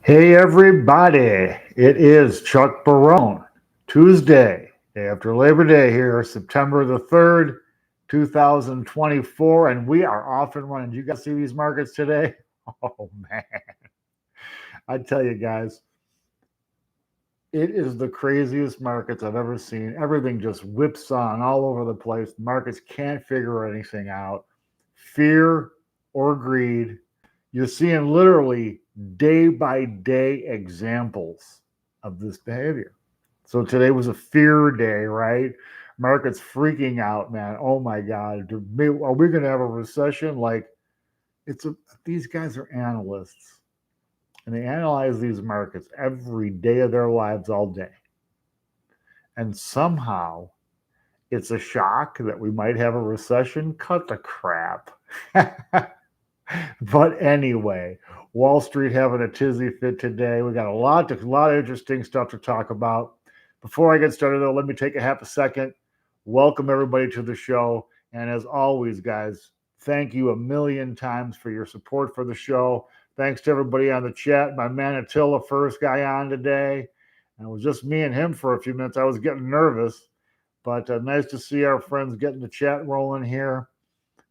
Hey everybody, it is Chuck Barone. Tuesday, day after Labor Day here, September the 3rd, 2024, and we are off and running. Do you guys see these markets today? Oh man, I tell you guys, it is the craziest markets I've ever seen. Everything just whips on all over the place. Markets can't figure anything out. Fear or greed. You're seeing literally day by day examples of this behavior. So today was a fear day, right? Markets freaking out, man. Oh my God. Are we going to have a recession? Like, these guys are analysts and they analyze these markets every day of their lives, all day. And somehow it's a shock that we might have a recession. Cut the crap. But anyway, Wall Street having a tizzy fit today. We got a lot of interesting stuff to talk about. Before I get started, though, let me take a half a second. Welcome everybody to the show, and as always, guys, thank you a million times for your support for the show. Thanks to everybody on the chat. My man Attila, first guy on today, and it was just me and him for a few minutes. I was getting nervous, but nice to see our friends getting the chat rolling here.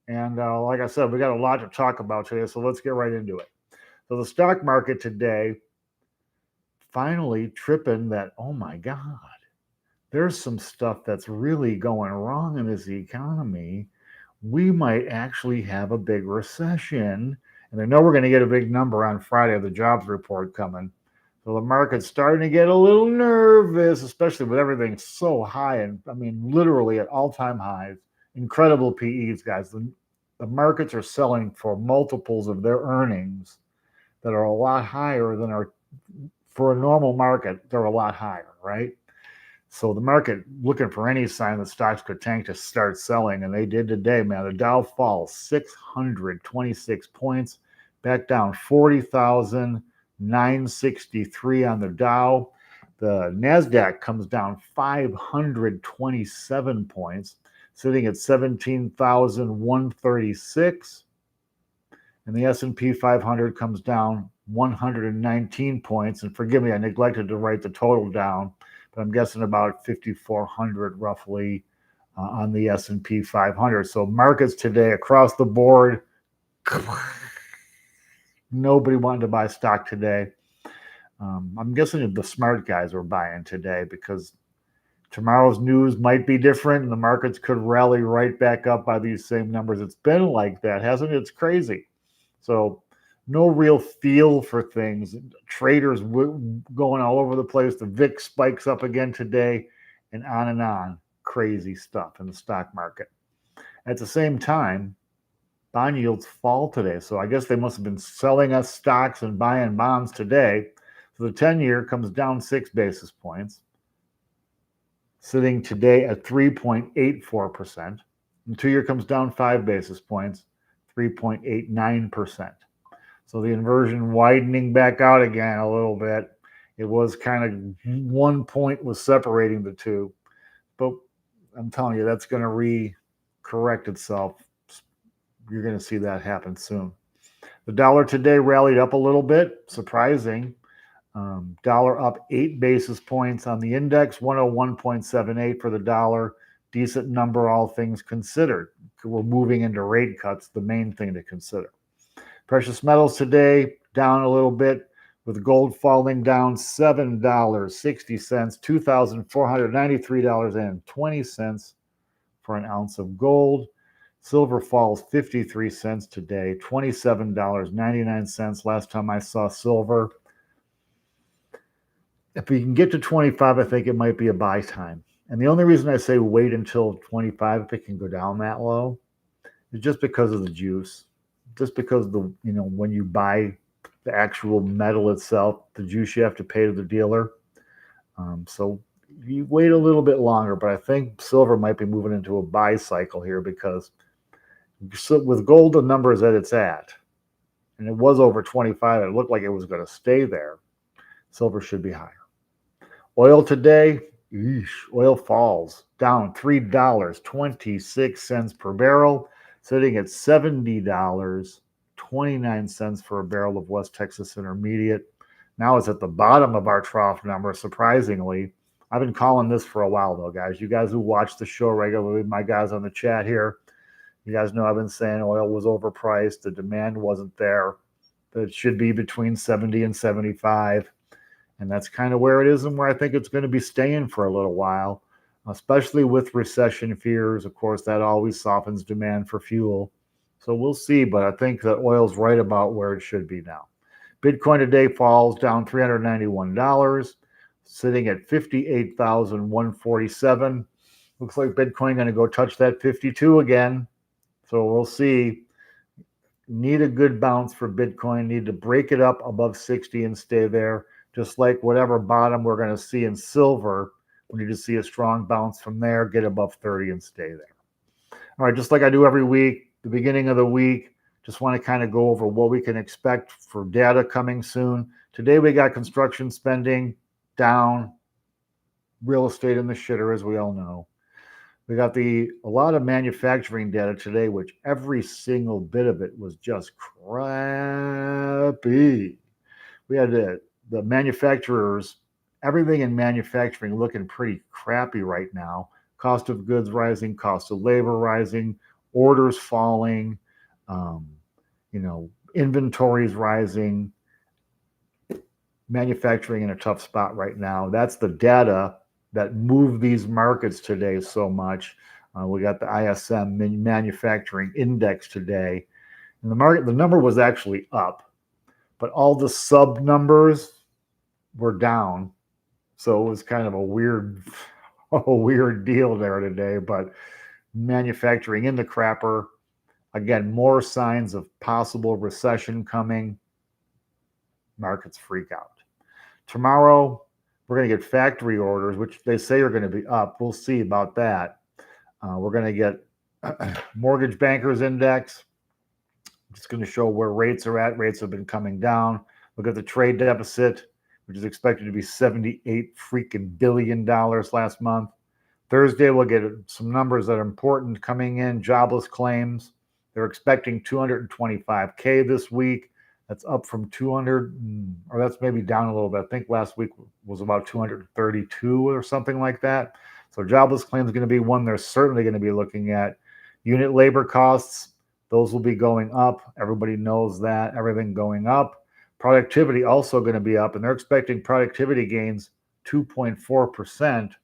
And like I said, we got a lot to talk about today, so let's get right into it. So the stock market today finally tripping that, oh my God, there's some stuff that's really going wrong in this economy. We might actually have a big recession. And I know we're going to get a big number on Friday, the jobs report coming. So the market's starting to get a little nervous, especially with everything so high. And I mean, literally at all-time highs. Incredible PEs, guys. The markets are selling for multiples of their earnings that are a lot higher than for a normal market. They're a lot higher, right? So the market looking for any sign that stocks could tank to start selling, and they did today, man. The Dow falls 626 points, back down 40,963 on the Dow. The NASDAQ comes down 527 points, sitting at 17,136. And the S&P 500 comes down 119 points. And forgive me, I neglected to write the total down, but I'm guessing about 5,400 roughly on the S&P 500. So markets today across the board, nobody wanted to buy stock today. I'm guessing the smart guys were buying today because tomorrow's news might be different and the markets could rally right back up by these same numbers. It's been like that, hasn't it? It's crazy. So no real feel for things. Traders going all over the place. The VIX spikes up again today and on. Crazy stuff in the stock market. At the same time, bond yields fall today. So I guess they must have been selling us stocks and buying bonds today. So the 10-year comes down 6 basis points, sitting today at 3.84%. The 2-year comes down 5 basis points, 3.89%. So the inversion widening back out again a little bit. It was kind of 1 point was separating the two. But I'm telling you, that's going to re-correct itself. You're going to see that happen soon. The dollar today rallied up a little bit, surprising. Dollar up 8 basis points on the index, 101.78 for the dollar. Decent number, all things considered. We're moving into rate cuts, the main thing to consider. Precious metals today down a little bit, with gold falling down $7.60, $2,493.20 for an ounce of gold. Silver falls 53 cents today, $27.99 last time I saw silver. If we can get to 25, I think it might be a buy time. And the only reason I say wait until 25 if it can go down that low is just because of the juice. Just because when you buy the actual metal itself, the juice you have to pay to the dealer. So you wait a little bit longer, but I think silver might be moving into a buy cycle here because with gold, the numbers that it's at, and it was over 25, it looked like it was going to stay there. Silver should be higher. Oil today, oil falls down $3.26 per barrel, sitting at $70.29 for a barrel of West Texas Intermediate. Now it's at the bottom of our trough number, surprisingly. I've been calling this for a while, though, guys. You guys who watch the show regularly, my guys on the chat here, you guys know I've been saying oil was overpriced. The demand wasn't there. That it should be between 70 and 75. And that's kind of where it is and where I think it's going to be staying for a little while, especially with recession fears. Of course, that always softens demand for fuel. So we'll see, but I think that oil's right about where it should be now. Bitcoin today falls down $391, sitting at 58,147. Looks like Bitcoin going to go touch that 52 again. So we'll see. Need a good bounce for Bitcoin. Need to break it up above 60 and stay there. Just like whatever bottom we're going to see in silver, we need to see a strong bounce from there, get above 30 and stay there. All right, just like I do every week, the beginning of the week, just want to kind of go over what we can expect for data coming soon. Today we got construction spending down, real estate in the shitter, as we all know. We got a lot of manufacturing data today, which every single bit of it was just crappy. We had the manufacturers, everything in manufacturing looking pretty crappy right now. Cost of goods rising, cost of labor rising, orders falling, inventories rising, manufacturing in a tough spot right now. That's the data that move these markets today so much. We got the ISM manufacturing index today, and the number was actually up, but all the sub numbers were down. So it was kind of a weird deal there today. But manufacturing in the crapper, again, more signs of possible recession coming. Markets freak out. Tomorrow, we're going to get factory orders, which they say are going to be up. We'll see about that. We're going to get mortgage bankers index. Just going to show where rates are at. Rates have been coming down. Look at the trade deficit, which is expected to be $78 billion last month. Thursday, we'll get some numbers that are important coming in. Jobless claims. They're expecting 225K this week. That's up from 200, or that's maybe down a little bit. I think last week was about 232 or something like that. So jobless claims is going to be one they're certainly going to be looking at. Unit labor costs, those will be going up. Everybody knows that. Everything going up. Productivity also going to be up, and they're expecting productivity gains 2.4%.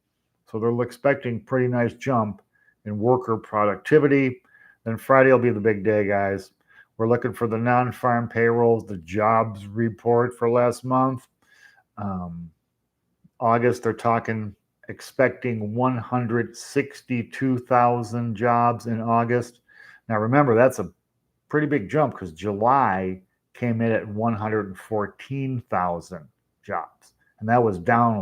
So they're expecting pretty nice jump in worker productivity. Then Friday will be the big day, guys. We're looking for the non-farm payrolls, the jobs report for last month. August, they're expecting 162,000 jobs in August. Now, remember, that's a pretty big jump because July came in at 114,000 jobs. And that was down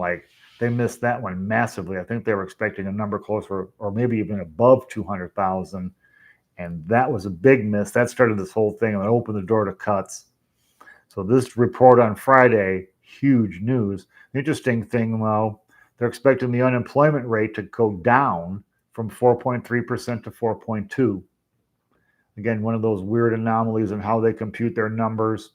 they missed that one massively. I think they were expecting a number closer or maybe even above 200,000. And that was a big miss. That started this whole thing and it opened the door to cuts. So this report on Friday, huge news. Interesting thing, though, they're expecting the unemployment rate to go down from 4.3% to 4.2%. Again, one of those weird anomalies in how they compute their numbers.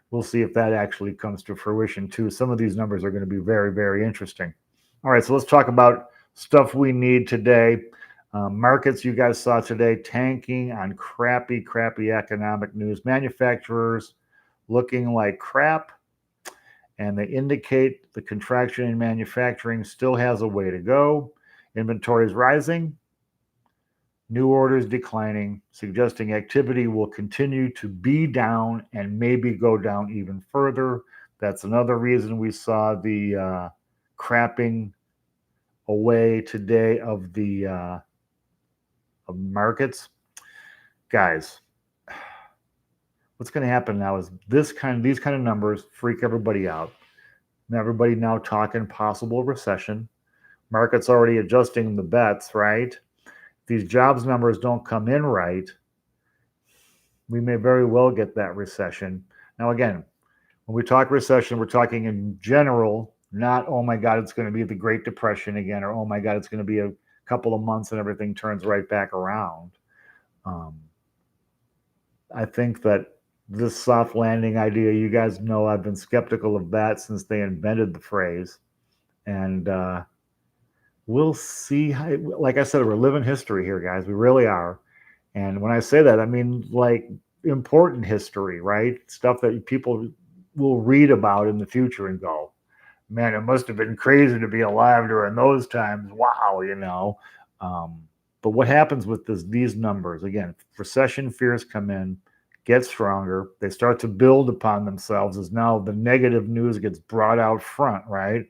We'll see if that actually comes to fruition, too. Some of these numbers are going to be very, very interesting. All right, so let's talk about stuff we need today. Markets you guys saw today tanking on crappy economic news. Manufacturers looking like crap, and they indicate the contraction in manufacturing still has a way to go. Inventories rising, new orders declining, suggesting activity will continue to be down and maybe go down even further. That's another reason we saw the crapping away today of the of markets. Guys, what's going to happen now is these kind of numbers freak everybody out. And everybody now talking possible recession. Markets already adjusting the bets, right? If these jobs numbers don't come in right, we may very well get that recession. Now, again, when we talk recession, we're talking in general, not, oh my God, it's going to be the Great Depression again, or oh my God, it's going to be a couple of months and everything turns right back around. I think that this soft landing idea, you guys know I've been skeptical of that since they invented the phrase. And we'll see how, like I said, we're living history here, guys. We really are. And when I say that, I mean like important history, right? Stuff that people will read about in the future and go, man, it must have been crazy to be alive during those times. Wow, you know. Um, but what happens with these numbers? Again, recession fears come in, get stronger. They start to build upon themselves as now the negative news gets brought out front, right?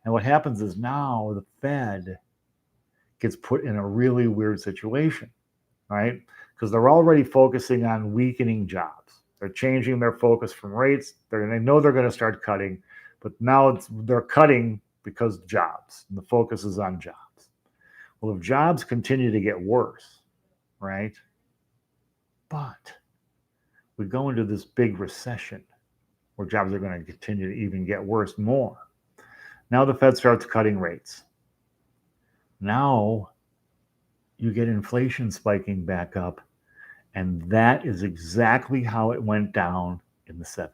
And what happens is now the Fed gets put in a really weird situation, right? Because they're already focusing on weakening jobs. They're changing their focus from rates. They know they're going to start cutting, but now they're cutting because jobs, and the focus is on jobs. Well, if jobs continue to get worse, right? But we go into this big recession where jobs are going to continue to even get worse more. Now the Fed starts cutting rates. Now you get inflation spiking back up. And that is exactly how it went down in the 70s.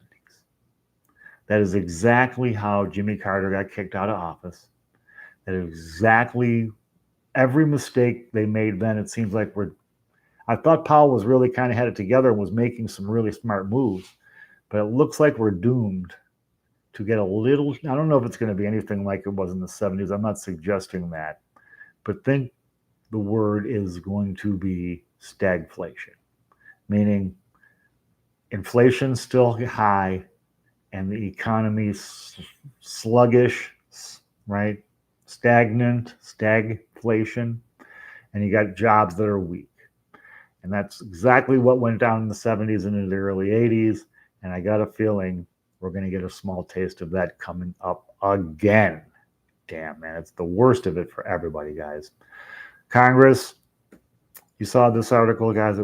That is exactly how Jimmy Carter got kicked out of office. That is exactly every mistake they made then. It seems like I thought Powell was really kind of had it together and was making some really smart moves, but it looks like we're doomed to get a little, I don't know if it's going to be anything like it was in the 70s. I'm not suggesting that, but think the word is going to be stagflation, meaning inflation's still high and the economy's sluggish, right? Stagnant, stagflation, and you got jobs that are weak. And that's exactly what went down in the 70s and into the early 80s. And I got a feeling we're going to get a small taste of that coming up again. Damn, man, it's the worst of it for everybody, guys. Congress, you saw this article, guys.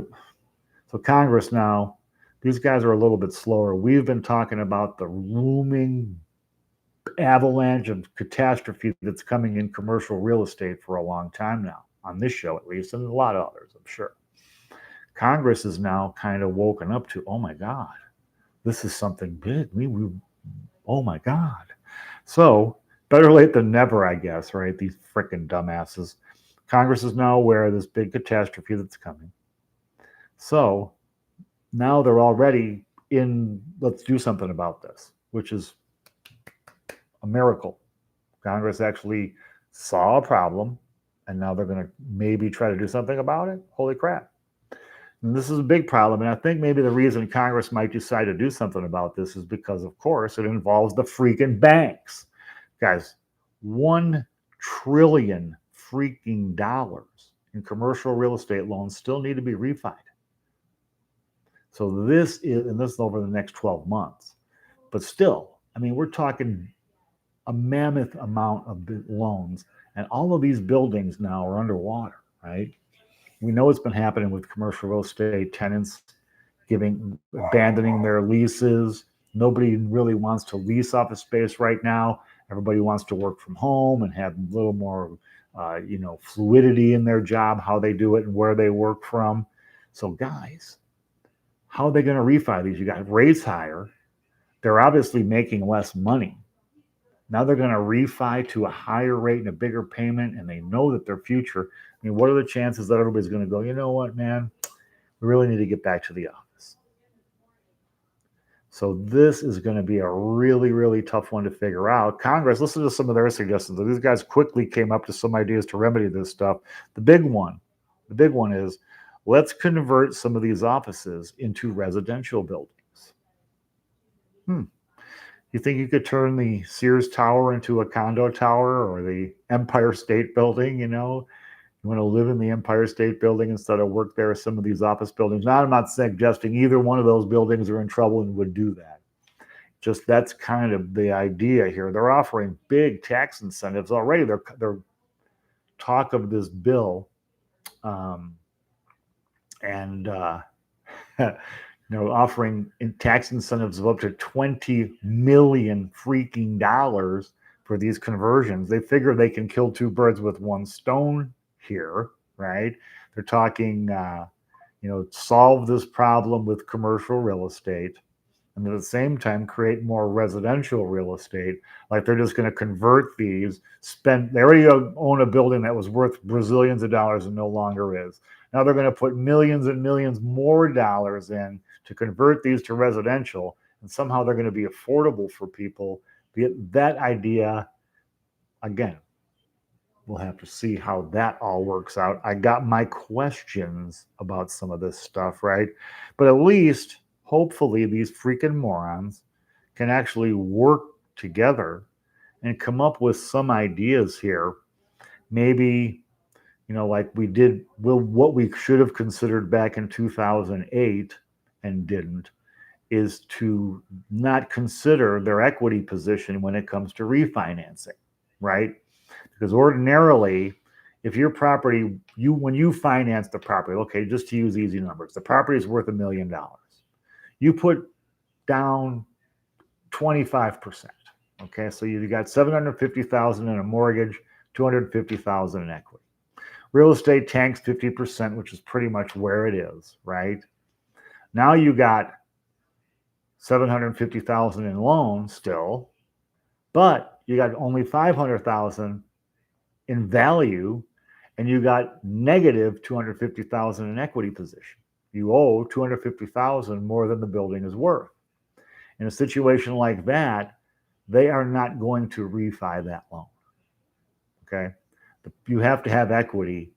So Congress now, these guys are a little bit slower. We've been talking about the looming avalanche of catastrophe that's coming in commercial real estate for a long time now, on this show at least, and a lot of others, I'm sure. Congress is now kind of woken up to, oh my God, this is something big. Oh my God. So better late than never, I guess, right? These freaking dumbasses. Congress is now aware of this big catastrophe that's coming. So now they're already in, let's do something about this, which is a miracle. Congress actually saw a problem, and now they're going to maybe try to do something about it. Holy crap. And this is a big problem, and I think maybe the reason Congress might decide to do something about this is because, of course, it involves the freaking banks. Guys, $1 trillion freaking dollars in commercial real estate loans still need to be refied. So this is over the next 12 months. But still, I mean, we're talking a mammoth amount of loans, and all of these buildings now are underwater, right? We know it's been happening with commercial real estate tenants abandoning their leases. Nobody really wants to lease office space right now. Everybody wants to work from home and have a little more, fluidity in their job, how they do it and where they work from. So, guys, how are they going to refi these? You got rates higher. They're obviously making less money. Now they're going to refi to a higher rate and a bigger payment, and they know that their future. I mean, what are the chances that everybody's going to go, you know what, man, we really need to get back to the office? So this is going to be a really, really tough one to figure out. Congress, listen to some of their suggestions. These guys quickly came up to some ideas to remedy this stuff. The big one is let's convert some of these offices into residential buildings. You think you could turn the Sears Tower into a condo tower or the Empire State Building? You want to live in the Empire State Building instead of work there at some of these office buildings. Now, I'm not suggesting either one of those buildings are in trouble and would do that. Just that's kind of the idea here. They're offering big tax incentives already. They're talk of this bill, and offering tax incentives of up to $20 million freaking dollars for these conversions. They figure they can kill two birds with one stone here, right? They're talking, solve this problem with commercial real estate, and at the same time create more residential real estate. Like they're just going to convert these, they already own a building that was worth Brazilians of dollars and no longer is. Now they're going to put millions and millions more dollars in to convert these to residential, and somehow they're going to be affordable for people. That idea, again, we'll have to see how that all works out. I got my questions about some of this stuff, right? But at least, hopefully, these freaking morons can actually work together and come up with some ideas here. Maybe, like we did, what we should have considered back in 2008 and didn't, is to not consider their equity position when it comes to refinancing, right? Because ordinarily, if your property, when you finance the property, okay, just to use easy numbers, the property is worth $1 million. You put down 25%. Okay, so you got $750,000 in a mortgage, $250,000 in equity. Real estate tanks 50%, which is pretty much where it is, right? Now you got $750,000 in loans still, but you got only $500,000 in value, and you got negative $250,000 in equity position. You owe $250,000 more than the building is worth. In a situation like that, they are not going to refi that loan. Okay, you have to have equity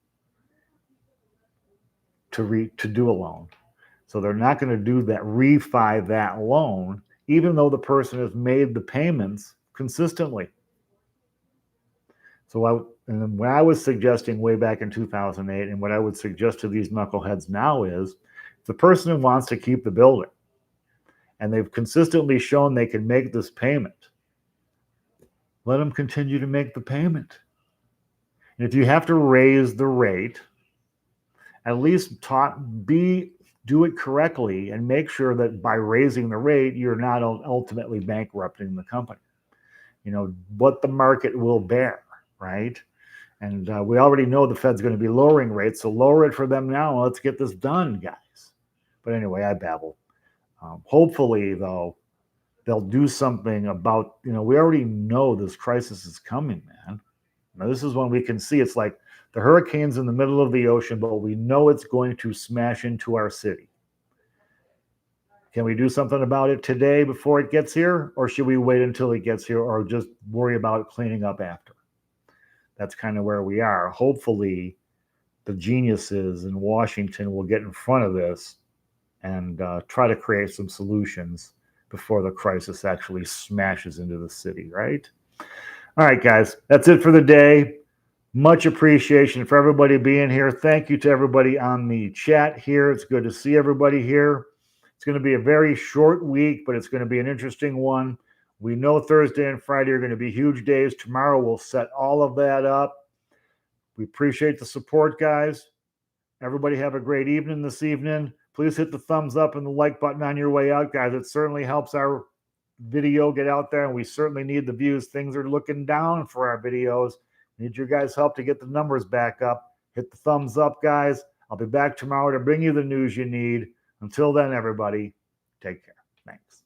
to do a loan. So they're not going to do that, refi that loan, even though the person has made the payments consistently. So when I was suggesting way back in 2008, and what I would suggest to these knuckleheads now is, if the person who wants to keep the building, and they've consistently shown they can make this payment, let them continue to make the payment. And if you have to raise the rate, at least do it correctly and make sure that by raising the rate, you're not ultimately bankrupting the company. What the market will bear, right? And we already know the Fed's going to be lowering rates, so lower it for them now. Let's get this done, guys. But anyway, I babble. Hopefully, though, they'll do something about, we already know this crisis is coming, man. Now, this is when we can see it's like the hurricane's in the middle of the ocean, but we know it's going to smash into our city. Can we do something about it today before it gets here? Or should we wait until it gets here, or just worry about cleaning up after? That's kind of where we are. Hopefully, the geniuses in Washington will get in front of this and try to create some solutions before the crisis actually smashes into the city, right? All right, guys, that's it for the day. Much appreciation for everybody being here. Thank you to everybody on the chat here. It's good to see everybody here. It's going to be a very short week, but it's going to be an interesting one. We know Thursday and Friday are going to be huge days. Tomorrow we'll set all of that up. We appreciate the support, guys. Everybody have a great evening this evening. Please hit the thumbs up and the like button on your way out, guys. It certainly helps our video get out there, and we certainly need the views. Things are looking down for our videos. Need your guys' help to get the numbers back up. Hit the thumbs up, guys. I'll be back tomorrow to bring you the news you need. Until then, everybody, take care. Thanks.